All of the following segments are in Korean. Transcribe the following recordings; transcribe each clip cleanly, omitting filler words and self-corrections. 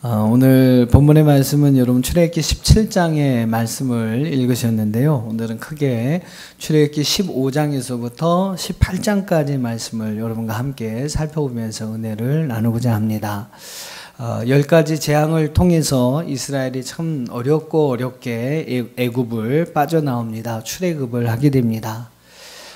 오늘 본문의 말씀은 여러분 출애굽기 17장의 말씀을 읽으셨는데요. 오늘은 크게 출애굽기 15장에서부터 18장까지 말씀을 여러분과 함께 살펴보면서 은혜를 나누고자 합니다. 10가지 재앙을 통해서 이스라엘이 참 어렵게 애굽을 빠져나옵니다. 출애굽을 하게 됩니다.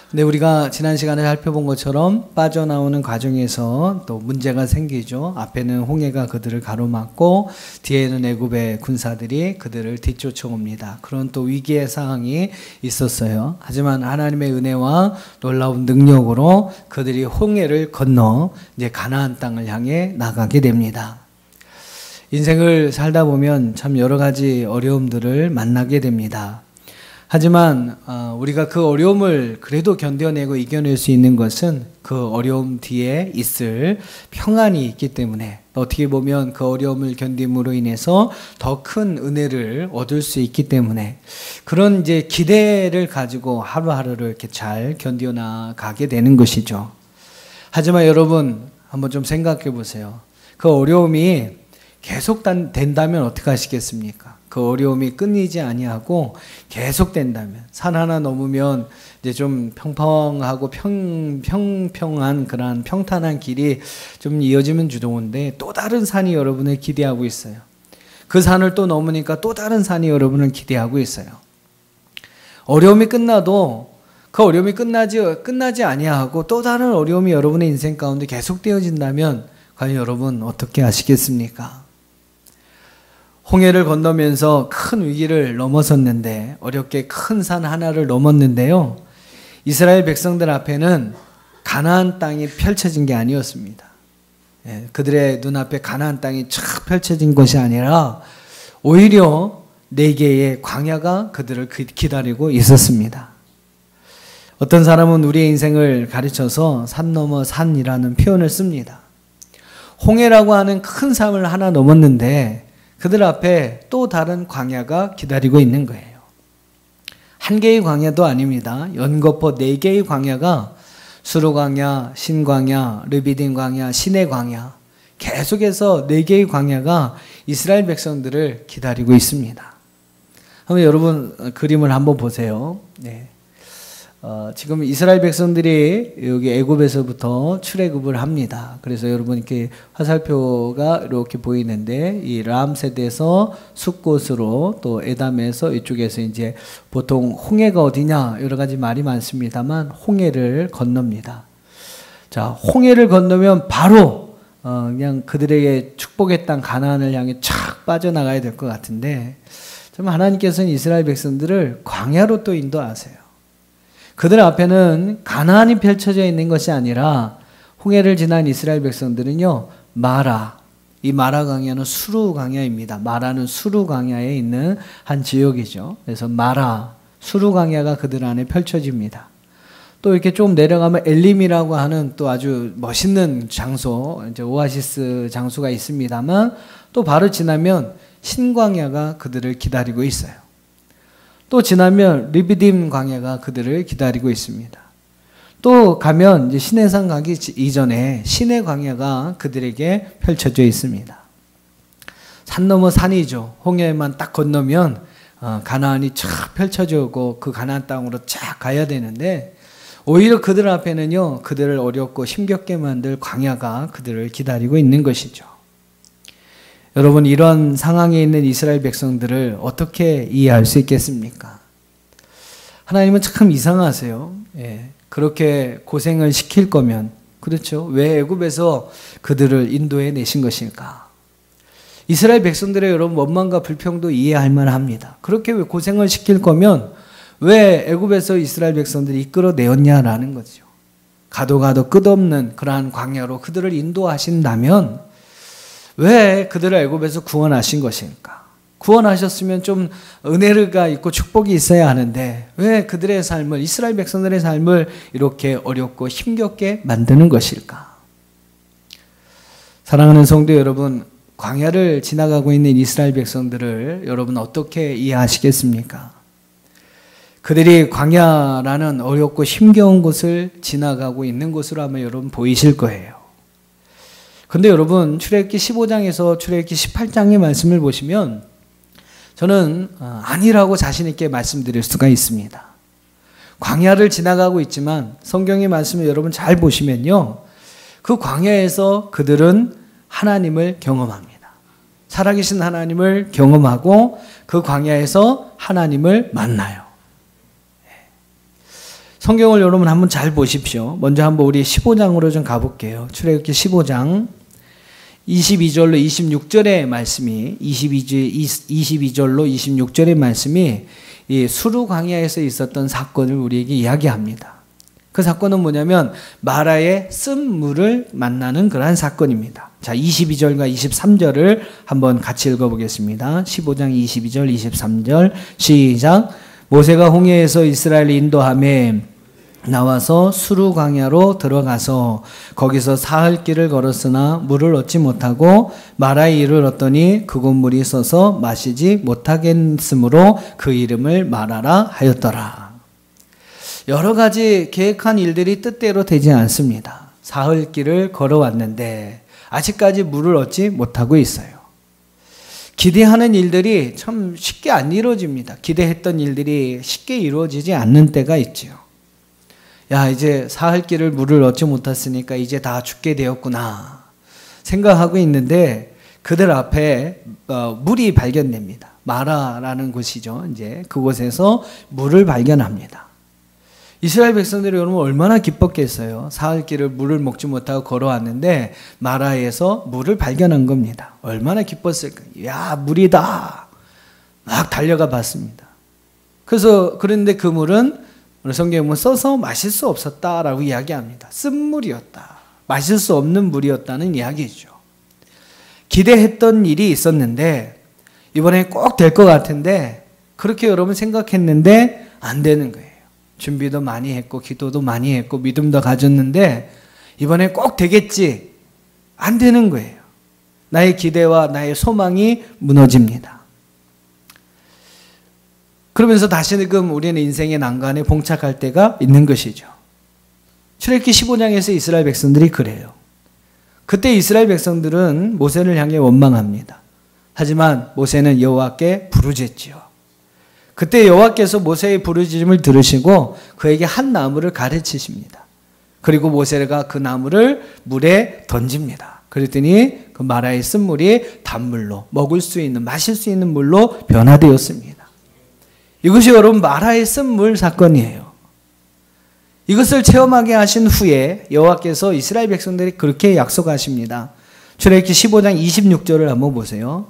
근데 우리가 지난 시간에 살펴본 것처럼 빠져나오는 과정에서 또 문제가 생기죠. 앞에는 홍해가 그들을 가로막고 뒤에는 애굽의 군사들이 그들을 뒤쫓아옵니다. 그런 또 위기의 상황이 있었어요. 하지만 하나님의 은혜와 놀라운 능력으로 그들이 홍해를 건너 이제 가나안 땅을 향해 나가게 됩니다. 인생을 살다 보면 참 여러 가지 어려움들을 만나게 됩니다. 하지만 우리가 그 어려움을 그래도 견뎌내고 이겨낼 수 있는 것은 그 어려움 뒤에 있을 평안이 있기 때문에, 어떻게 보면 그 어려움을 견딤으로 인해서 더 큰 은혜를 얻을 수 있기 때문에 그런 이제 기대를 가지고 하루하루를 이렇게 잘 견뎌나가게 되는 것이죠. 하지만 여러분 한번 좀 생각해 보세요. 그 어려움이 계속 된다면 어떻게 하시겠습니까? 그 어려움이 끊이지 아니하고 계속 된다면, 산 하나 넘으면 이제 좀 평평하고 평평한 그런 평탄한 길이 좀 이어지면 좋은데 또 다른 산이 여러분을 기대하고 있어요. 그 산을 또 넘으니까 또 다른 산이 여러분을 기대하고 있어요. 어려움이 끝나도 그 어려움이 끝나지 아니하고 또 다른 어려움이 여러분의 인생 가운데 계속되어진다면 과연 여러분 어떻게 하시겠습니까? 홍해를 건너면서 큰 위기를 넘어섰는데, 어렵게 큰 산 하나를 넘었는데요, 이스라엘 백성들 앞에는 가나안 땅이 펼쳐진 게 아니었습니다. 그들의 눈앞에 가나안 땅이 쫙 펼쳐진 것이 아니라 오히려 4개의 광야가 그들을 기다리고 있었습니다. 어떤 사람은 우리의 인생을 가르쳐서 산 넘어 산이라는 표현을 씁니다. 홍해라고 하는 큰 산을 하나 넘었는데 그들 앞에 또 다른 광야가 기다리고 있는 거예요. 한 개의 광야도 아닙니다. 연거푸 4개의 광야가, 수르광야, 신광야, 르비딤 광야, 시내 광야, 계속해서 4개의 광야가 이스라엘 백성들을 기다리고 있습니다. 한번 여러분 그림을 한번 보세요. 네. 지금 이스라엘 백성들이 여기 애굽에서부터 출애굽을 합니다. 그래서 여러분 이렇게 화살표가 이렇게 보이는데, 이 람셋에서 숫곳으로, 또 에담에서 이쪽에서 이제 보통 홍해가 어디냐 여러 가지 말이 많습니다만 홍해를 건넙니다. 자, 홍해를 건너면 바로 그냥 그들에게 축복의 땅 가나안을 향해 촥 빠져나가야 될 것 같은데, 좀 하나님께서는 이스라엘 백성들을 광야로 또 인도하세요. 그들 앞에는 가나안이 펼쳐져 있는 것이 아니라, 홍해를 지난 이스라엘 백성들은요, 마라, 이 마라 광야는 수루 광야입니다. 마라는 수루 광야에 있는 한 지역이죠. 그래서 마라, 수루 광야가 그들 안에 펼쳐집니다. 또 이렇게 좀 내려가면 엘림이라고 하는 또 아주 멋있는 장소, 이제 오아시스 장소가 있습니다만, 또 바로 지나면 신광야가 그들을 기다리고 있어요. 또 지나면 르비딤 광야가 그들을 기다리고 있습니다. 또 가면 이제 시내산 가기 이전에 시내 광야가 그들에게 펼쳐져 있습니다. 산 넘어 산이죠. 홍해만 딱 건너면 가나안이 쫙 펼쳐지고 그 가나안 땅으로 쫙 가야 되는데, 오히려 그들 앞에는요, 그들을 어렵고 힘겹게 만들 광야가 그들을 기다리고 있는 것이죠. 여러분, 이런 상황에 있는 이스라엘 백성들을 어떻게 이해할 수 있겠습니까? 하나님은 참 이상하세요. 그렇게 고생을 시킬 거면, 그렇죠? 왜 애굽에서 그들을 인도해 내신 것일까? 이스라엘 백성들의 여러분 원망과 불평도 이해할 만합니다. 그렇게 왜 고생을 시킬 거면 왜 애굽에서 이스라엘 백성들이 이끌어내었냐라는 거죠. 가도 끝없는 그러한 광야로 그들을 인도하신다면 왜 그들을 애굽에서 구원하신 것일까? 구원하셨으면 좀 은혜가 있고 축복이 있어야 하는데 왜 그들의 삶을, 이스라엘 백성들의 삶을 이렇게 어렵고 힘겹게 만드는 것일까? 사랑하는 성도 여러분, 광야를 지나가고 있는 이스라엘 백성들을 여러분 어떻게 이해하시겠습니까? 그들이 광야라는 어렵고 힘겨운 곳을 지나가고 있는 곳으로 하면 여러분 보이실 거예요. 근데 여러분 출애굽기 15장에서 출애굽기 18장의 말씀을 보시면 저는 아니라고 자신 있게 말씀드릴 수가 있습니다. 광야를 지나가고 있지만 성경의 말씀을 여러분 잘 보시면요. 그 광야에서 그들은 하나님을 경험합니다. 살아계신 하나님을 경험하고 그 광야에서 하나님을 만나요. 성경을 여러분 한번 잘 보십시오. 먼저 한번 우리 15장으로 좀 가볼게요. 출애굽기 15장 22절로 26절의 말씀이 22절로 26절의 말씀이 이 수르 광야에서 있었던 사건을 우리에게 이야기합니다. 그 사건은 뭐냐면 마라의 쓴 물을 만나는 그러한 사건입니다. 자, 22절과 23절을 한번 같이 읽어보겠습니다. 15장 22절 23절 시작. 모세가 홍해에서 이스라엘을 인도하며 나와서 수르 광야로 들어가서 거기서 사흘 길을 걸었으나 물을 얻지 못하고 마라에 이르렀더니 그곳 물이 써서 마시지 못하겠으므로 그 이름을 마라라 하였더라. 여러 가지 계획한 일들이 뜻대로 되지 않습니다. 사흘 길을 걸어왔는데 아직까지 물을 얻지 못하고 있어요. 기대하는 일들이 참 쉽게 안 이루어집니다. 기대했던 일들이 쉽게 이루어지지 않는 때가 있죠. 야, 이제 사흘 길을 물을 얻지 못했으니까 이제 다 죽게 되었구나 생각하고 있는데 그들 앞에 물이 발견됩니다. 마라라는 곳이죠. 이제 그곳에서 물을 발견합니다. 이스라엘 백성들이 여러분 얼마나 기뻤겠어요. 사흘 길을 물을 먹지 못하고 걸어왔는데 마라에서 물을 발견한 겁니다. 얼마나 기뻤을까요? 야, 물이다. 막 달려가 봤습니다. 그런데 그 물은 오늘 성경에 보면 써서 마실 수 없었다라고 이야기합니다. 쓴 물이었다. 마실 수 없는 물이었다는 이야기죠. 기대했던 일이 있었는데 이번에 꼭 될 것 같은데 그렇게 여러분 생각했는데 안 되는 거예요. 준비도 많이 했고 기도도 많이 했고 믿음도 가졌는데 이번에 꼭 되겠지. 안 되는 거예요. 나의 기대와 나의 소망이 무너집니다. 그러면서 다시금 우리는 인생의 난관에 봉착할 때가 있는 것이죠. 출애굽기 15장에서 이스라엘 백성들이 그래요. 그때 이스라엘 백성들은 모세를 향해 원망합니다. 하지만 모세는 여호와께 부르짖지요. 그때 여호와께서 모세의 부르짖음을 들으시고 그에게 한 나무를 가르치십니다. 그리고 모세가 그 나무를 물에 던집니다. 그랬더니 그 마라의 쓴물이 단물로 먹을 수 있는 마실 수 있는 물로 변화되었습니다. 이것이 여러분 마라의 쓴물 사건이에요. 이것을 체험하게 하신 후에 여호와께서 이스라엘 백성들이 그렇게 약속하십니다. 출애굽기 15장 26절을 한번 보세요.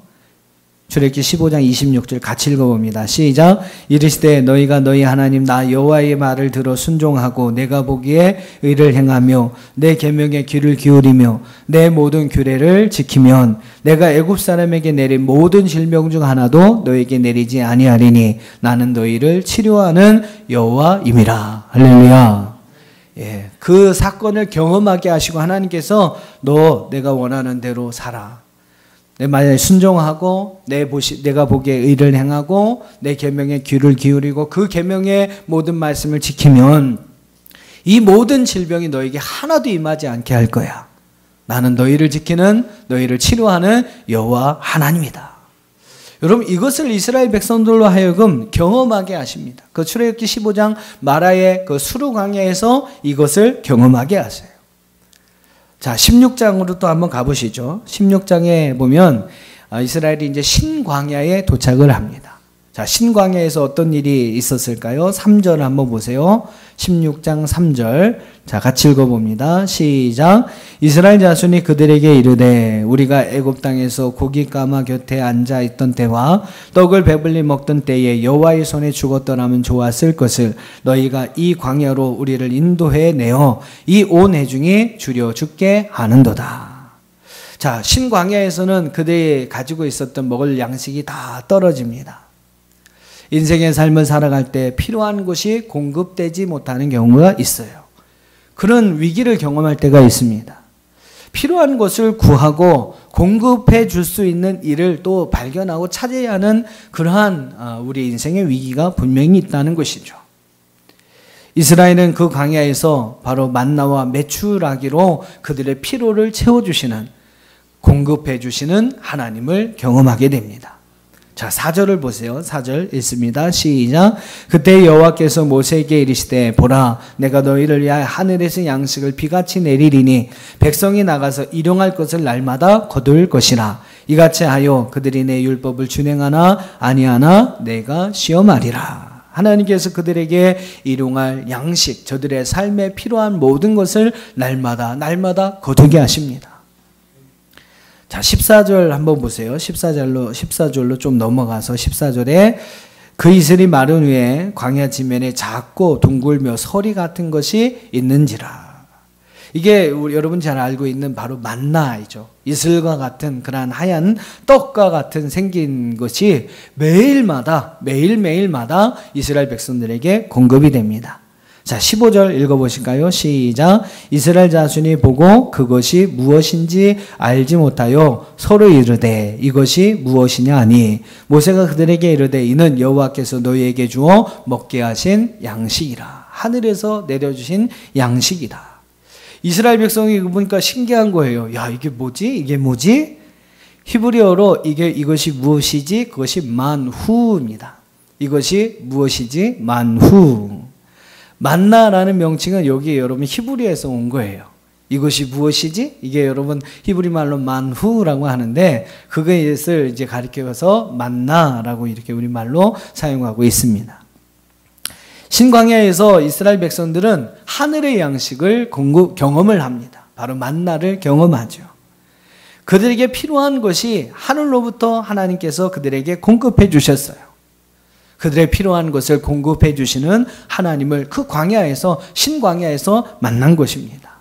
출애굽기 15장 26절 같이 읽어봅니다. 시작. 이르시되 너희가 너희 하나님 나 여호와의 말을 들어 순종하고 내가 보기에 의를 행하며 내 계명에 귀를 기울이며 내 모든 규례를 지키면 내가 애굽 사람에게 내린 모든 질병 중 하나도 너에게 내리지 아니하리니 나는 너희를 치료하는 여호와임이라. 할렐루야. 예, 그 사건을 경험하게 하시고 하나님께서 너 내가 원하는 대로 살아. 내 말에 순종하고 내가 보기에 의를 행하고 내 계명에 귀를 기울이고 그 계명의 모든 말씀을 지키면 이 모든 질병이 너에게 하나도 임하지 않게 할 거야. 나는 너희를 지키는 너희를 치료하는 여호와 하나님이다. 여러분 이것을 이스라엘 백성들로 하여금 경험하게 하십니다. 그 출애굽기 15장 마라의 그 수르 광야에서 이것을 경험하게 하세요. 자, 16장으로 또 한번 가보시죠. 16장에 보면 이스라엘이 이제 신광야에 도착을 합니다. 자, 신광야에서 어떤 일이 있었을까요? 3절 한번 보세요. 16장 3절. 자, 같이 읽어봅니다. 시작. 이스라엘 자손이 그들에게 이르되 우리가 애굽 땅에서 고기 까마 곁에 앉아 있던 때와 떡을 배불리 먹던 때에 여호와의 손에 죽었더라면 좋았을 것을 너희가 이 광야로 우리를 인도해 내어 이 온 회중이 줄여 죽게 하는도다. 자, 신광야에서는 그들이 가지고 있었던 먹을 양식이 다 떨어집니다. 인생의 삶을 살아갈 때 필요한 것이 공급되지 못하는 경우가 있어요. 그런 위기를 경험할 때가 있습니다. 필요한 것을 구하고 공급해 줄 수 있는 일을 또 발견하고 찾아야 하는 그러한 우리 인생의 위기가 분명히 있다는 것이죠. 이스라엘은 그 광야에서 바로 만나와 메추라기로 그들의 피로를 채워주시는 공급해 주시는 하나님을 경험하게 됩니다. 자, 4절을 보세요. 4절 읽습니다. 시작. 그때 여호와께서 모세에게 이르시되 보라 내가 너희를 위하여 하늘에서 양식을 비같이 내리리니 백성이 나가서 일용할 것을 날마다 거둘 것이라. 이같이 하여 그들이 내 율법을 준행하나 아니하나 내가 시험하리라. 하나님께서 그들에게 일용할 양식, 저들의 삶에 필요한 모든 것을 날마다 거두게 하십니다. 자, 14절 한번 보세요. 14절로 좀 넘어가서 14절에 그 이슬이 마른 위에 광야 지면에 작고 둥글며 서리 같은 것이 있는지라. 이게 여러분 잘 알고 있는 바로 만나이죠. 이슬과 같은 그러한 하얀 떡과 같은 생긴 것이 매일마다 이스라엘 백성들에게 공급이 됩니다. 자, 15절 읽어보실까요? 시작. 이스라엘 자손이 보고 그것이 무엇인지 알지 못하여 서로 이르되 이것이 무엇이냐 하니 모세가 그들에게 이르되 이는 여호와께서 너희에게 주어 먹게 하신 양식이라. 하늘에서 내려주신 양식이다. 이스라엘 백성이 보니까 신기한 거예요. 야, 이게 뭐지? 히브리어로 이것이 무엇이지? 그것이 만후입니다. 이것이 무엇이지? 만후. 만나라는 명칭은 여기 여러분 히브리에서 온 거예요. 이것이 무엇이지? 이게 여러분 히브리 말로 만후라고 하는데 그것을 이제 가리켜서 만나라고 이렇게 우리 말로 사용하고 있습니다. 신광야에서 이스라엘 백성들은 하늘의 양식을 경험을 합니다. 바로 만나를 경험하죠. 그들에게 필요한 것이 하늘로부터 하나님께서 그들에게 공급해 주셨어요. 그들의 필요한 것을 공급해 주시는 하나님을 그 광야에서 신광야에서 만난 것입니다.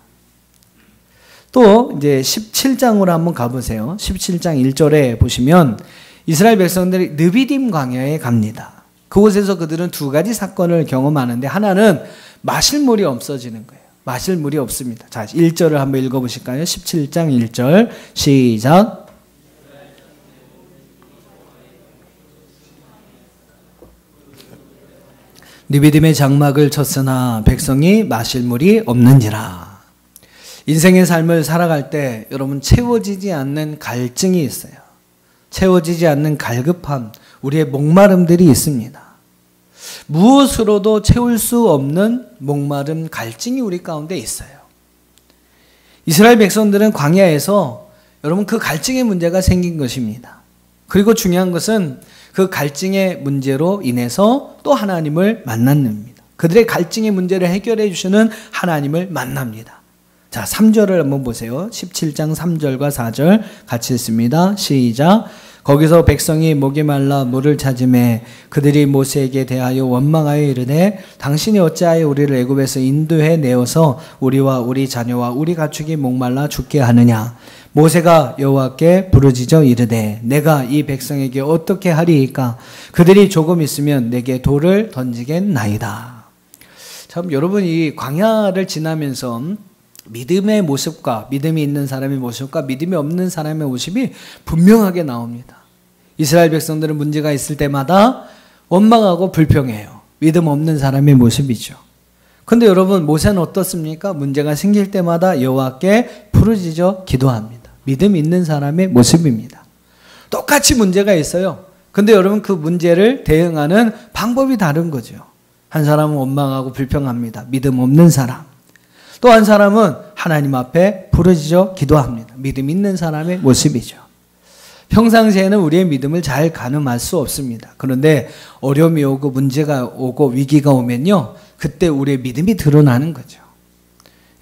또 이제 17장으로 한번 가보세요. 17장 1절에 보시면 이스라엘 백성들이 느비딤 광야에 갑니다. 그곳에서 그들은 두 가지 사건을 경험하는데 하나는 마실 물이 없어지는 거예요. 마실 물이 없습니다. 자, 1절을 한번 읽어보실까요? 17장 1절 시작. 느비딤의 장막을 쳤으나 백성이 마실 물이 없는지라. 인생의 삶을 살아갈 때 여러분 채워지지 않는 갈증이 있어요. 채워지지 않는 갈급함, 우리의 목마름들이 있습니다. 무엇으로도 채울 수 없는 목마름, 갈증이 우리 가운데 있어요. 이스라엘 백성들은 광야에서 여러분 그 갈증의 문제가 생긴 것입니다. 그리고 중요한 것은 그 갈증의 문제로 인해서 또 하나님을 만납니다. 그들의 갈증의 문제를 해결해 주시는 하나님을 만납니다. 자, 3절을 한번 보세요. 17장 3절과 4절 같이 읽습니다. 시작. 거기서 백성이 목이 말라 물을 찾으매 그들이 모세에게 대하여 원망하여 이르되 당신이 어찌하여 우리를 애굽에서 인도해 내어서 우리와 우리 자녀와 우리 가축이 목말라 죽게 하느냐. 모세가 여호와께 부르짖어 이르되 내가 이 백성에게 어떻게 하리이까. 그들이 조금 있으면 내게 돌을 던지겠나이다. 참 여러분, 이 광야를 지나면서 믿음의 모습과 믿음이 있는 사람의 모습과 믿음이 없는 사람의 모습이 분명하게 나옵니다. 이스라엘 백성들은 문제가 있을 때마다 원망하고 불평해요. 믿음 없는 사람의 모습이죠. 근데 여러분, 모세는 어떻습니까? 문제가 생길 때마다 여호와께 부르짖어 기도합니다. 믿음 있는 사람의 모습입니다. 똑같이 문제가 있어요. 근데 여러분, 그 문제를 대응하는 방법이 다른 거죠. 한 사람은 원망하고 불평합니다. 믿음 없는 사람. 또 한 사람은 하나님 앞에 부르짖어 기도합니다. 믿음 있는 사람의 모습이죠. 평상시에는 우리의 믿음을 잘 가늠할 수 없습니다. 그런데 어려움이 오고 문제가 오고 위기가 오면요, 그때 우리의 믿음이 드러나는 거죠.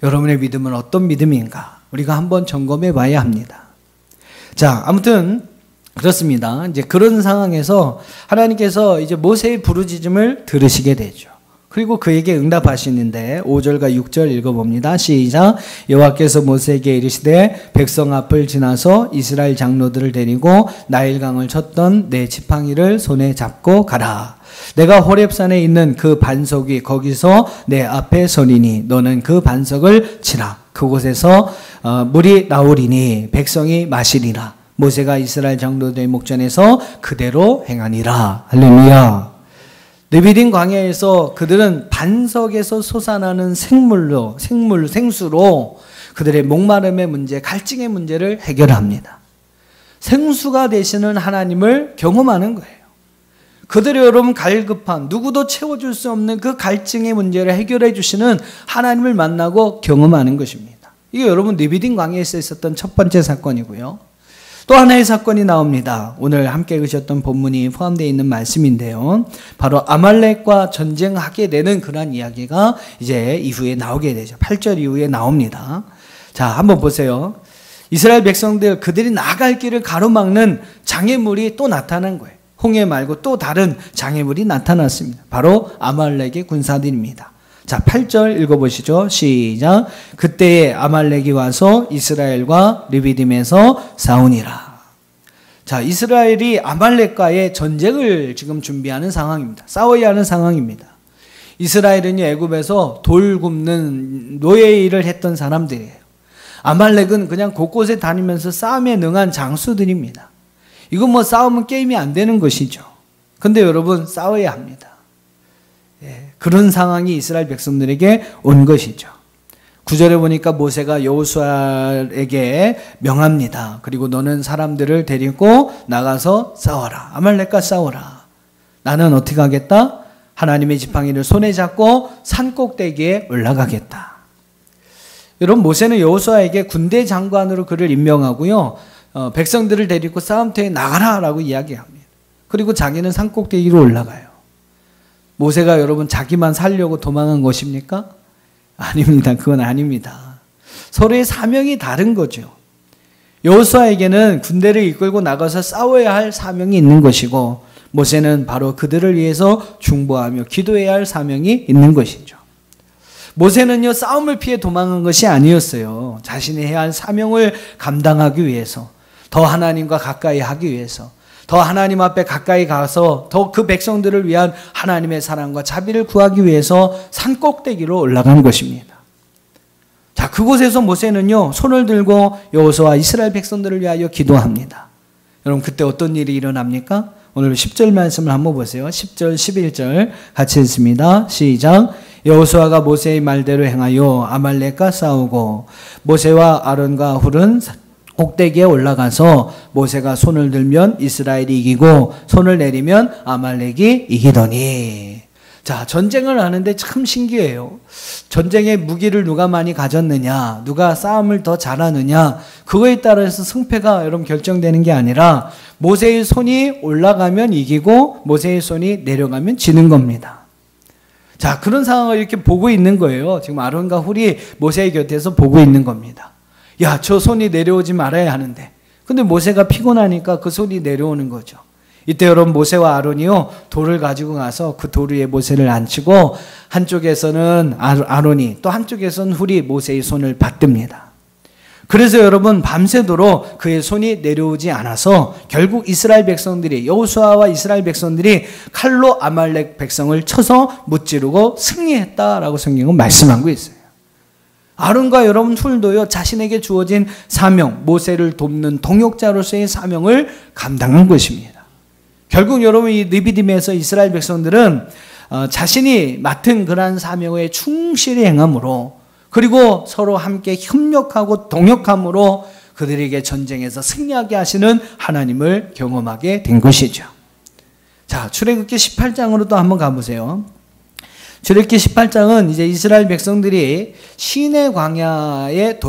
여러분의 믿음은 어떤 믿음인가? 우리가 한번 점검해 봐야 합니다. 자, 아무튼 그렇습니다. 이제 그런 상황에서 하나님께서 이제 모세의 부르짖음을 들으시게 되죠. 그리고 그에게 응답하시는데 5절과 6절 읽어봅니다. 시작. 여호와께서 모세에게 이르시되 백성 앞을 지나서 이스라엘 장로들을 데리고 나일강을 쳤던 내 지팡이를 손에 잡고 가라. 내가 호렙산에 있는 그 반석이 거기서 내 앞에 서리니 너는 그 반석을 치라. 그곳에서 물이 나오리니 백성이 마시리라. 모세가 이스라엘 장로들의 목전에서 그대로 행하니라. 할렐루야. 느비딤 광야에서 그들은 반석에서 솟아나는 생수로 그들의 목마름의 문제, 갈증의 문제를 해결합니다. 생수가 되시는 하나님을 경험하는 거예요. 그들이 여러분 갈급한, 누구도 채워줄 수 없는 그 갈증의 문제를 해결해 주시는 하나님을 만나고 경험하는 것입니다. 이게 여러분 느비딘 광야에서 있었던 첫 번째 사건이고요. 또 하나의 사건이 나옵니다. 오늘 함께 읽으셨던 본문이 포함되어 있는 말씀인데요. 바로 아말렉과 전쟁하게 되는 그런 이야기가 이제 이후에 나오게 되죠. 8절 이후에 나옵니다. 자, 한번 보세요. 이스라엘 백성들 그들이 나갈 길을 가로막는 장애물이 또 나타난 거예요. 홍해 말고 또 다른 장애물이 나타났습니다. 바로 아말렉의 군사들입니다. 자, 8절 읽어보시죠. 시작. 그때에 아말렉이 와서 이스라엘과 르비딤에서 싸우니라. 자, 이스라엘이 아말렉과의 전쟁을 지금 준비하는 상황입니다. 싸워야 하는 상황입니다. 이스라엘은 애굽에서 돌 굽는 노예 일을 했던 사람들이에요. 아말렉은 그냥 곳곳에 다니면서 싸움에 능한 장수들입니다. 이건 뭐 싸우면 게임이 안 되는 것이죠. 근데 여러분 싸워야 합니다. 그런 상황이 이스라엘 백성들에게 온 것이죠. 9절에 보니까 모세가 여호수아에게 명합니다. 그리고 너는 사람들을 데리고 나가서 싸워라. 아말렉과 싸워라. 나는 어떻게 하겠다? 하나님의 지팡이를 손에 잡고 산 꼭대기에 올라가겠다. 여러분 모세는 여호수아에게 군대 장관으로 그를 임명하고요. 백성들을 데리고 싸움터에 나가라라고 이야기합니다. 그리고 자기는 산 꼭대기로 올라가요. 모세가 여러분 자기만 살려고 도망한 것입니까? 아닙니다. 그건 아닙니다. 서로의 사명이 다른 거죠. 여호수아에게는 군대를 이끌고 나가서 싸워야 할 사명이 있는 것이고 모세는 바로 그들을 위해서 중보하며 기도해야 할 사명이 있는 것이죠. 모세는요 싸움을 피해 도망한 것이 아니었어요. 자신이 해야 할 사명을 감당하기 위해서, 더 하나님과 가까이 하기 위해서, 더 하나님 앞에 가까이 가서 더 그 백성들을 위한 하나님의 사랑과 자비를 구하기 위해서 산 꼭대기로 올라간 것입니다. 자, 그곳에서 모세는요 손을 들고 여호수아 이스라엘 백성들을 위하여 기도합니다. 여러분 그때 어떤 일이 일어납니까? 오늘 10절 말씀을 한번 보세요. 10절 11절 같이 읽습니다. 시작. 여호수아가 모세의 말대로 행하여 아말렉과 싸우고 모세와 아론과 훌은 꼭대기에 올라가서 모세가 손을 들면 이스라엘이 이기고 손을 내리면 아말렉이 이기더니. 자, 전쟁을 하는데 참 신기해요. 전쟁의 무기를 누가 많이 가졌느냐, 누가 싸움을 더 잘하느냐, 그거에 따라서 승패가 여러분 결정되는 게 아니라 모세의 손이 올라가면 이기고 모세의 손이 내려가면 지는 겁니다. 자, 그런 상황을 이렇게 보고 있는 거예요. 지금 아론과 훌이 모세의 곁에서 보고 있는 겁니다. 야, 저 손이 내려오지 말아야 하는데. 근데 모세가 피곤하니까 그 손이 내려오는 거죠. 이때 여러분 모세와 아론이요 돌을 가지고 가서 그 돌 위에 모세를 앉히고 한쪽에서는 아론이 또 한쪽에서는 훌이 모세의 손을 받듭니다. 그래서 여러분 밤새도록 그의 손이 내려오지 않아서 결국 이스라엘 백성들이, 여호수아와 이스라엘 백성들이 칼로 아말렉 백성을 쳐서 무찌르고 승리했다라고 성경은 말씀하고 있어요. 아론과 여러분 훌도요 자신에게 주어진 사명, 모세를 돕는 동역자로서의 사명을 감당한 것입니다. 결국 여러분 이 르비딤에서 이스라엘 백성들은 자신이 맡은 그러한 사명에 충실히 행함으로, 그리고 서로 함께 협력하고 동역함으로 그들에게 전쟁에서 승리하게 하시는 하나님을 경험하게 된 것이죠. 자, 출애굽기 18장으로 또 한번 가보세요. 출애굽기 18장은 이제 이스라엘 백성들이 시내 광야에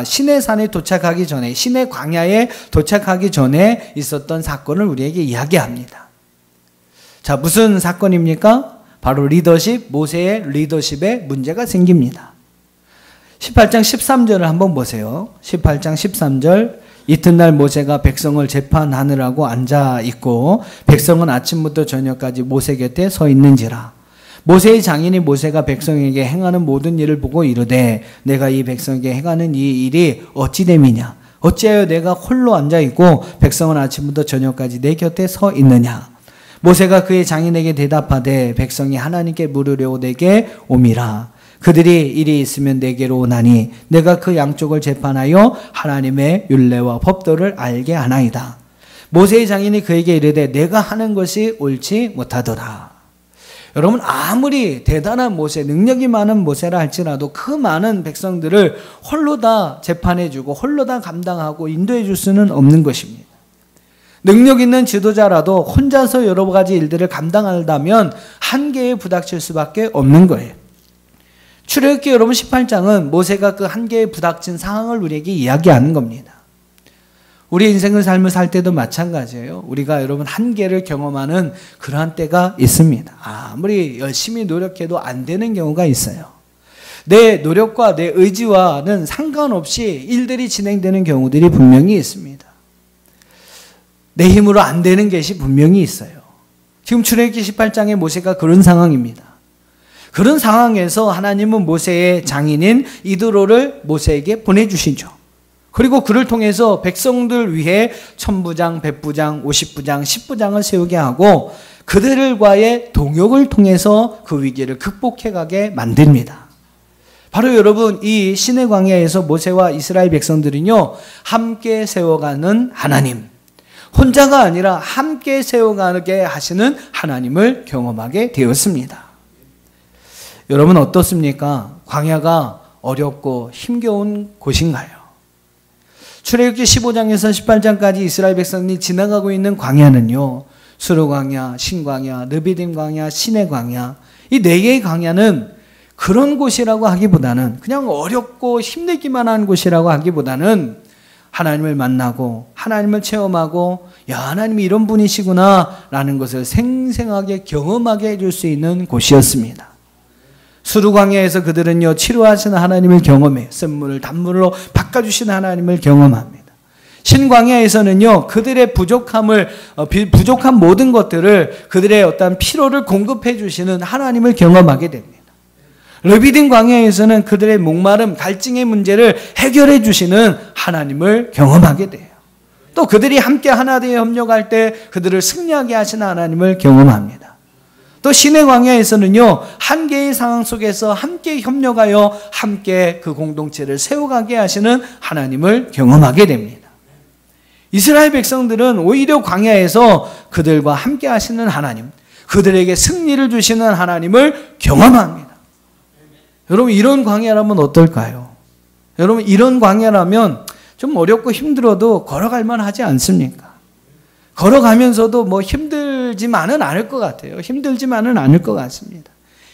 시내 산에 도착하기 전에, 시내 광야에 도착하기 전에 있었던 사건을 우리에게 이야기합니다. 자, 무슨 사건입니까? 바로 리더십, 모세의 리더십에 문제가 생깁니다. 18장 13절을 한번 보세요. 18장 13절. 이튿날 모세가 백성을 재판하느라고 앉아 있고 백성은 아침부터 저녁까지 모세 곁에 서 있는지라. 모세의 장인이 모세가 백성에게 행하는 모든 일을 보고 이르되 내가 이 백성에게 행하는 이 일이 어찌 됨이냐? 어찌하여 내가 홀로 앉아 있고 백성은 아침부터 저녁까지 내 곁에 서 있느냐? 모세가 그의 장인에게 대답하되 백성이 하나님께 물으려고 내게 옴이라. 그들이 일이 있으면 내게로 오나니 내가 그 양쪽을 재판하여 하나님의 율례와 법도를 알게 하나이다. 모세의 장인이 그에게 이르되 내가 하는 것이 옳지 못하더라. 여러분 아무리 대단한 모세, 능력이 많은 모세라 할지라도 그 많은 백성들을 홀로 다 재판해주고 홀로 다 감당하고 인도해 줄 수는 없는 것입니다. 능력 있는 지도자라도 혼자서 여러 가지 일들을 감당한다면 한계에 부닥칠 수밖에 없는 거예요. 출애굽기 여러분 18장은 모세가 그 한계에 부닥친 상황을 우리에게 이야기하는 겁니다. 우리 인생의 삶을 살 때도 마찬가지예요. 우리가 여러분 한계를 경험하는 그러한 때가 있습니다. 아무리 열심히 노력해도 안 되는 경우가 있어요. 내 노력과 내 의지와는 상관없이 일들이 진행되는 경우들이 분명히 있습니다. 내 힘으로 안 되는 것이 분명히 있어요. 지금 출애굽기 18장의 모세가 그런 상황입니다. 그런 상황에서 하나님은 모세의 장인인 이드로를 모세에게 보내주시죠. 그리고 그를 통해서 백성들 위해 1000부장, 100부장, 50부장, 10부장을 세우게 하고 그들과의 동역을 통해서 그 위기를 극복해가게 만듭니다. 바로 여러분 이 시내 광야에서 모세와 이스라엘 백성들은요 함께 세워가는 하나님, 혼자가 아니라 함께 세워가게 하시는 하나님을 경험하게 되었습니다. 여러분 어떻습니까? 광야가 어렵고 힘겨운 곳인가요? 출애굽기 15장에서 18장까지 이스라엘 백성이 지나가고 있는 광야는요, 수르광야, 신광야, 르비딤 광야, 시내 광야, 이 네 개의 광야는 그런 곳이라고 하기보다는 그냥 어렵고 힘들기만 한 곳이라고 하기보다는 하나님을 만나고 하나님을 체험하고 야 하나님이 이런 분이시구나 라는 것을 생생하게 경험하게 해줄 수 있는 곳이었습니다. 수르광야에서 그들은요 치료하시는 하나님을 경험해 쓴물을 단물로 바꿔주시는 하나님을 경험합니다. 신광야에서는요 그들의 부족한 모든 것들을 그들의 어떤 필요를 공급해 주시는 하나님을 경험하게 됩니다. 르비딤 광야에서는 그들의 목마름, 갈증의 문제를 해결해 주시는 하나님을 경험하게 돼요. 또 그들이 함께 하나 되어 협력할 때 그들을 승리하게 하시는 하나님을 경험합니다. 또 시내 광야에서는요 한계의 상황 속에서 함께 협력하여 함께 그 공동체를 세워가게 하시는 하나님을 경험하게 됩니다. 이스라엘 백성들은 오히려 광야에서 그들과 함께 하시는 하나님, 그들에게 승리를 주시는 하나님을 경험합니다. 여러분 이런 광야라면 어떨까요? 여러분 이런 광야라면 좀 어렵고 힘들어도 걸어갈 만하지 않습니까? 걸어가면서도 뭐 힘들지만은 않을 것 같아요. 힘들지만은 않을 것 같습니다.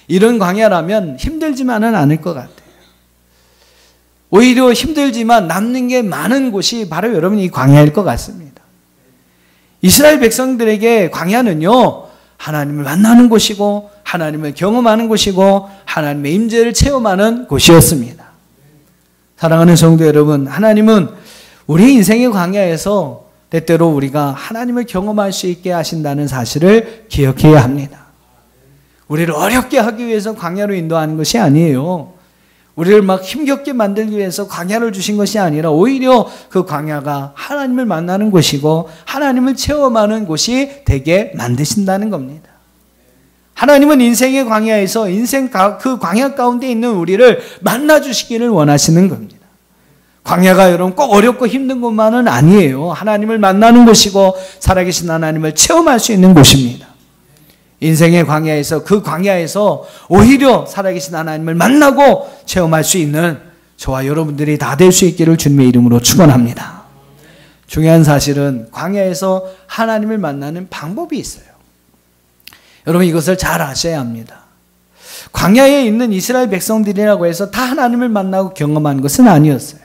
이런 광야라면 힘들지만은 않을 것 같아요. 오히려 힘들지만 남는 게 많은 곳이 바로 여러분 이 광야일 것 같습니다. 이스라엘 백성들에게 광야는요 하나님을 만나는 곳이고 하나님을 경험하는 곳이고 하나님의 임재를 체험하는 곳이었습니다. 사랑하는 성도 여러분, 하나님은 우리 인생의 광야에서 때때로 우리가 하나님을 경험할 수 있게 하신다는 사실을 기억해야 합니다. 우리를 어렵게 하기 위해서 광야로 인도하는 것이 아니에요. 우리를 막 힘겹게 만들기 위해서 광야를 주신 것이 아니라 오히려 그 광야가 하나님을 만나는 곳이고 하나님을 체험하는 곳이 되게 만드신다는 겁니다. 하나님은 인생의 광야에서 그 광야 가운데 있는 우리를 만나주시기를 원하시는 겁니다. 광야가 여러분 꼭 어렵고 힘든 것만은 아니에요. 하나님을 만나는 곳이고 살아계신 하나님을 체험할 수 있는 곳입니다. 인생의 광야에서 그 광야에서 오히려 살아계신 하나님을 만나고 체험할 수 있는 저와 여러분들이 다 될 수 있기를 주님의 이름으로 축원합니다. 중요한 사실은 광야에서 하나님을 만나는 방법이 있어요. 여러분 이것을 잘 아셔야 합니다. 광야에 있는 이스라엘 백성들이라고 해서 다 하나님을 만나고 경험한 것은 아니었어요.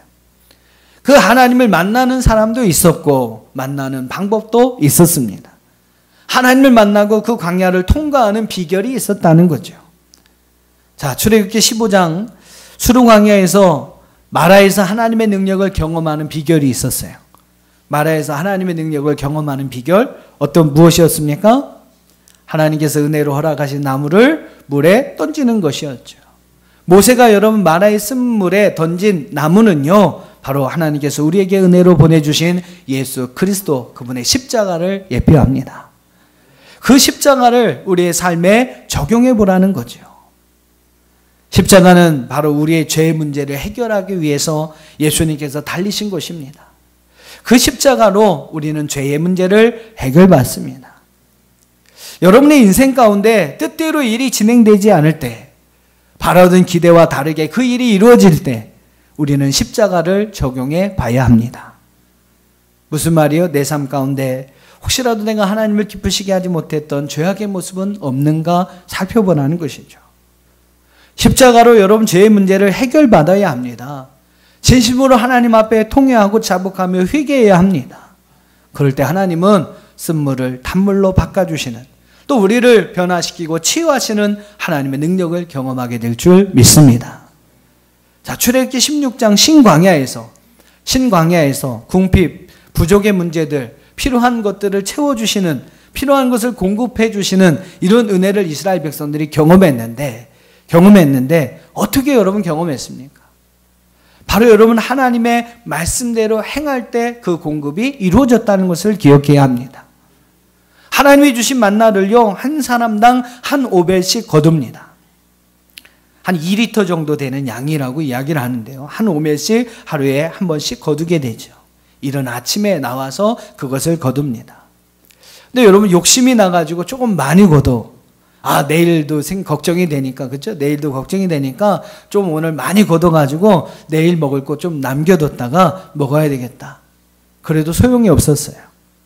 그 하나님을 만나는 사람도 있었고 만나는 방법도 있었습니다. 하나님을 만나고 그 광야를 통과하는 비결이 있었다는 거죠. 자, 출애굽기 15장 수르광야에서 마라에서 하나님의 능력을 경험하는 비결이 있었어요. 마라에서 하나님의 능력을 경험하는 비결 무엇이었습니까? 하나님께서 은혜로 허락하신 나무를 물에 던지는 것이었죠. 모세가 여러분 마라의 쓴물에 던진 나무는요 바로 하나님께서 우리에게 은혜로 보내주신 예수 그리스도 그분의 십자가를 예표합니다. 그 십자가를 우리의 삶에 적용해 보라는 거죠. 십자가는 바로 우리의 죄의 문제를 해결하기 위해서 예수님께서 달리신 것입니다. 그 십자가로 우리는 죄의 문제를 해결받습니다. 여러분의 인생 가운데 뜻대로 일이 진행되지 않을 때, 바라던 기대와 다르게 그 일이 이루어질 때 우리는 십자가를 적용해 봐야 합니다. 무슨 말이요? 내 삶 가운데 혹시라도 내가 하나님을 기쁘시게 하지 못했던 죄악의 모습은 없는가 살펴보라는 것이죠. 십자가로 여러분 죄의 문제를 해결받아야 합니다. 진심으로 하나님 앞에 통회하고 자복하며 회개해야 합니다. 그럴 때 하나님은 쓴물을 단물로 바꿔주시는, 또 우리를 변화시키고 치유하시는 하나님의 능력을 경험하게 될 줄 믿습니다. 자, 출애굽기 16장 신광야에서 궁핍, 부족의 문제들, 필요한 것들을 채워주시는, 필요한 것을 공급해 주시는 이런 은혜를 이스라엘 백성들이 경험했는데 어떻게 여러분 경험했습니까? 바로 여러분 하나님의 말씀대로 행할 때 그 공급이 이루어졌다는 것을 기억해야 합니다. 하나님이 주신 만나를요, 한 사람당 한 오벨씩 거둡니다. 한 2리터 정도 되는 양이라고 이야기를 하는데요. 한 오멜씩 하루에 한 번씩 거두게 되죠. 이른 아침에 나와서 그것을 거둡니다. 근데 여러분 욕심이 나가지고 조금 많이 거둬. 내일도 걱정이 되니까, 그렇죠? 내일도 걱정이 되니까 좀 오늘 많이 거둬가지고 내일 먹을 거 좀 남겨뒀다가 먹어야 되겠다. 그래도 소용이 없었어요.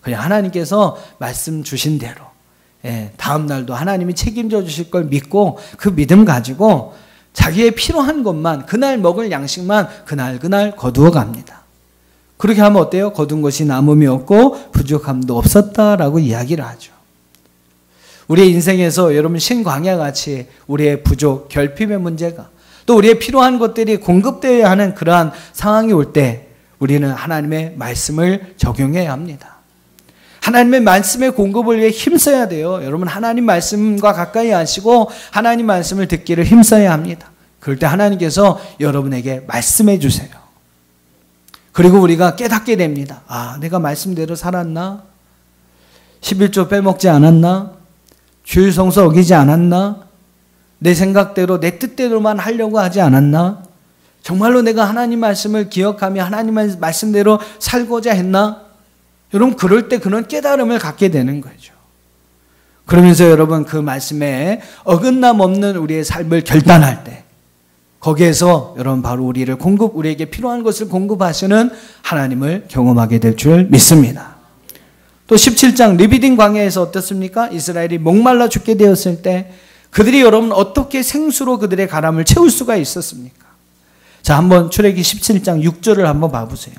그냥 하나님께서 말씀 주신 대로, 다음 날도 하나님이 책임져 주실 걸 믿고 그 믿음 가지고 자기의 필요한 것만, 그날 먹을 양식만 그날 거두어 갑니다. 그렇게 하면 어때요? 거둔 것이 남음이 없고 부족함도 없었다라고 이야기를 하죠. 우리의 인생에서 여러분 신광야같이 우리의 부족, 결핍의 문제가, 또 우리의 필요한 것들이 공급되어야 하는 그러한 상황이 올 때 우리는 하나님의 말씀을 적용해야 합니다. 하나님의 말씀의 공급을 위해 힘써야 돼요. 여러분 하나님 말씀과 가까이 하시고 하나님 말씀을 듣기를 힘써야 합니다. 그럴 때 하나님께서 여러분에게 말씀해 주세요. 그리고 우리가 깨닫게 됩니다. 내가 말씀대로 살았나? 11조 빼먹지 않았나? 주일 성수 어기지 않았나? 내 생각대로 내 뜻대로만 하려고 하지 않았나? 정말로 내가 하나님 말씀을 기억하며 하나님 말씀대로 살고자 했나? 여러분 그럴 때 그런 깨달음을 갖게 되는 거죠. 그러면서 여러분 그 말씀에 어긋남 없는 우리의 삶을 결단할 때 거기에서 여러분 바로 우리에게 필요한 것을 공급하시는 하나님을 경험하게 될 줄 믿습니다. 또 17장 르비딤 광야에서 어떻습니까? 이스라엘이 목말라 죽게 되었을 때 그들이 여러분 어떻게 생수로 그들의 가람을 채울 수가 있었습니까? 자, 한번 출애굽기 17장 6절을 한번 봐보세요.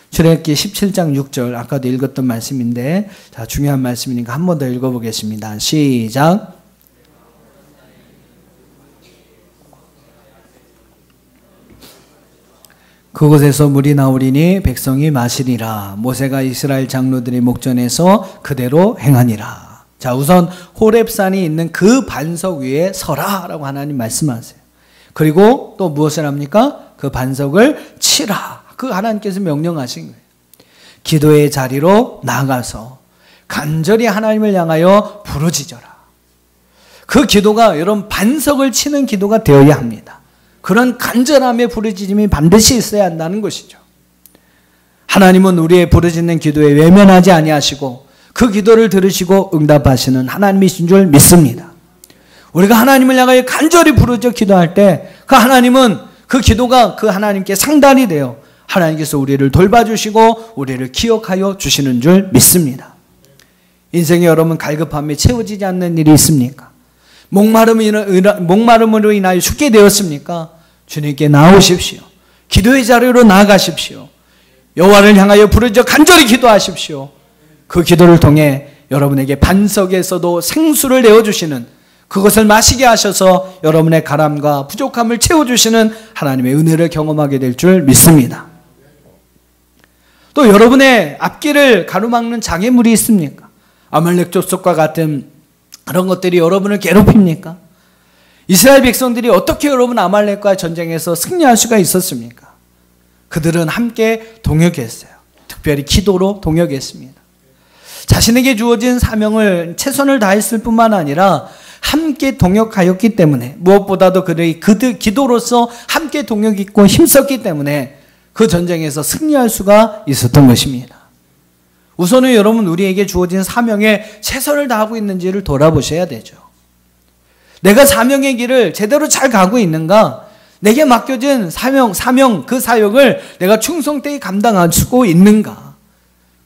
출애굽기 17장 6절, 아까도 읽었던 말씀인데, 자, 중요한 말씀이니까 한 번 더 읽어보겠습니다. 시작. 그곳에서 물이 나오리니 백성이 마시리라. 모세가 이스라엘 장로들의 목전에서 그대로 행하니라. 자, 우선 호렙산이 있는 그 반석 위에 서라라고 하나님 말씀하세요. 그리고 또 무엇을 합니까? 그 반석을 치라. 그 하나님께서 명령하신 거예요. 기도의 자리로 나가서 간절히 하나님을 향하여 부르짖어라. 그 기도가 여러분 반석을 치는 기도가 되어야 합니다. 그런 간절함의 부르짖음이 반드시 있어야 한다는 것이죠. 하나님은 우리의 부르짖는 기도에 외면하지 아니하시고 그 기도를 들으시고 응답하시는 하나님이신 줄 믿습니다. 우리가 하나님을 향하여 간절히 부르짖어 기도할 때 그 하나님은 그 기도가 그 하나님께 상달이 되어 하나님께서 우리를 돌봐주시고 우리를 기억하여 주시는 줄 믿습니다. 인생에 여러분 갈급함에 채워지지 않는 일이 있습니까? 목마름으로 인하여 죽게 되었습니까? 주님께 나오십시오. 기도의 자리로 나아가십시오. 여호와를 향하여 부르짖어 간절히 기도하십시오. 그 기도를 통해 여러분에게 반석에서도 생수를 내어주시는, 그것을 마시게 하셔서 여러분의 가람과 부족함을 채워주시는 하나님의 은혜를 경험하게 될 줄 믿습니다. 또 여러분의 앞길을 가로막는 장애물이 있습니까? 아말렉 족속과 같은 그런 것들이 여러분을 괴롭힙니까? 이스라엘 백성들이 어떻게 여러분 아말렉과 전쟁에서 승리할 수가 있었습니까? 그들은 함께 동역했어요. 특별히 기도로 동역했습니다. 자신에게 주어진 사명을 최선을 다했을 뿐만 아니라 함께 동역하였기 때문에, 무엇보다도 그들이 기도로서 함께 동역했고 힘썼기 때문에 그 전쟁에서 승리할 수가 있었던 것입니다. 우선은 여러분 우리에게 주어진 사명에 최선을 다하고 있는지를 돌아보셔야 되죠. 내가 사명의 길을 제대로 잘 가고 있는가? 내게 맡겨진 사명 그 사역을 내가 충성되이 감당하고 있는가?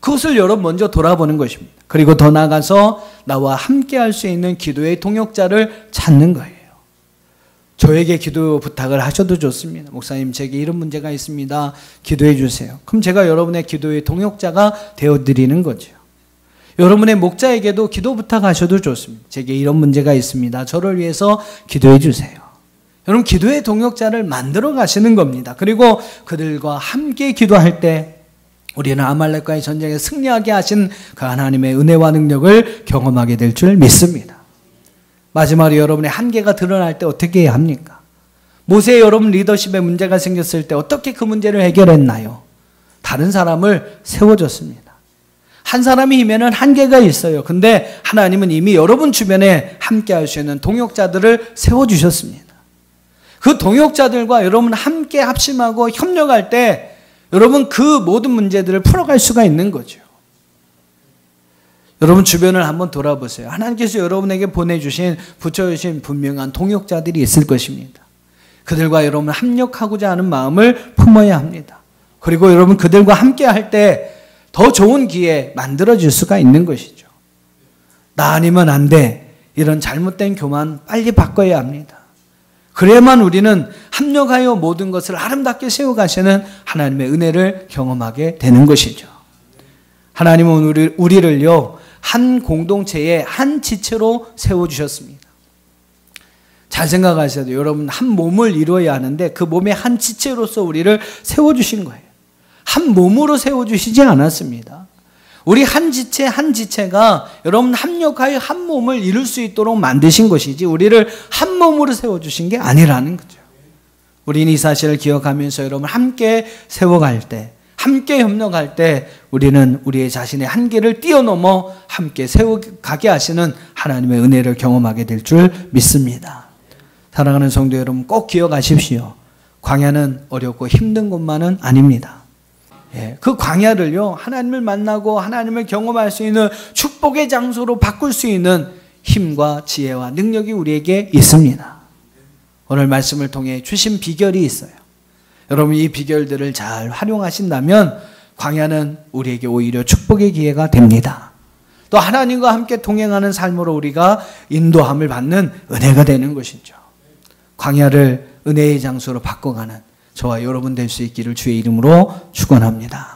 그것을 여러분 먼저 돌아보는 것입니다. 그리고 더 나아가서 나와 함께 할 수 있는 기도의 동역자를 찾는 거예요. 저에게 기도 부탁을 하셔도 좋습니다. 목사님, 제게 이런 문제가 있습니다. 기도해 주세요. 그럼 제가 여러분의 기도의 동역자가 되어드리는 거죠. 여러분의 목자에게도 기도 부탁하셔도 좋습니다. 제게 이런 문제가 있습니다. 저를 위해서 기도해 주세요. 여러분, 기도의 동역자를 만들어 가시는 겁니다. 그리고 그들과 함께 기도할 때 우리는 아말렉과의 전쟁에 승리하게 하신 그 하나님의 은혜와 능력을 경험하게 될 줄 믿습니다. 마지막으로 여러분의 한계가 드러날 때 어떻게 해야 합니까? 모세 여러분 리더십에 문제가 생겼을 때 어떻게 그 문제를 해결했나요? 다른 사람을 세워줬습니다. 한 사람의 힘에는 한계가 있어요. 근데 하나님은 이미 여러분 주변에 함께 할 수 있는 동역자들을 세워주셨습니다. 그 동역자들과 여러분 함께 합심하고 협력할 때 여러분 그 모든 문제들을 풀어갈 수가 있는 거죠. 여러분 주변을 한번 돌아보세요. 하나님께서 여러분에게 보내주신, 붙여주신 분명한 동역자들이 있을 것입니다. 그들과 여러분 합력하고자 하는 마음을 품어야 합니다. 그리고 여러분 그들과 함께 할 때 더 좋은 기회 만들어질 수가 있는 것이죠. 나 아니면 안 돼. 이런 잘못된 교만 빨리 바꿔야 합니다. 그래야만 우리는 합력하여 모든 것을 아름답게 세워가시는 하나님의 은혜를 경험하게 되는 것이죠. 하나님은 우리를요, 한 공동체의 한 지체로 세워주셨습니다. 잘 생각하셔야 돼요. 여러분, 한 몸을 이루어야 하는데 그 몸의 한 지체로서 우리를 세워주신 거예요. 한 몸으로 세워주시지 않았습니다. 우리 한 지체 한 지체가 여러분 합력하여 한 몸을 이룰 수 있도록 만드신 것이지 우리를 한 몸으로 세워주신 게 아니라는 거죠. 우리는 이 사실을 기억하면서 여러분 함께 세워갈 때, 함께 협력할 때 우리는 우리의 자신의 한계를 뛰어넘어 함께 세워가게 하시는 하나님의 은혜를 경험하게 될 줄 믿습니다. 사랑하는 성도 여러분, 꼭 기억하십시오. 광야는 어렵고 힘든 곳만은 아닙니다. 그 광야를요, 하나님을 만나고 하나님을 경험할 수 있는 축복의 장소로 바꿀 수 있는 힘과 지혜와 능력이 우리에게 있습니다. 오늘 말씀을 통해 주신 비결이 있어요. 여러분 이 비결들을 잘 활용하신다면 광야는 우리에게 오히려 축복의 기회가 됩니다. 또 하나님과 함께 동행하는 삶으로 우리가 인도함을 받는 은혜가 되는 것이죠. 광야를 은혜의 장소로 바꿔가는 저와 여러분 될 수 있기를 주의 이름으로 축원합니다.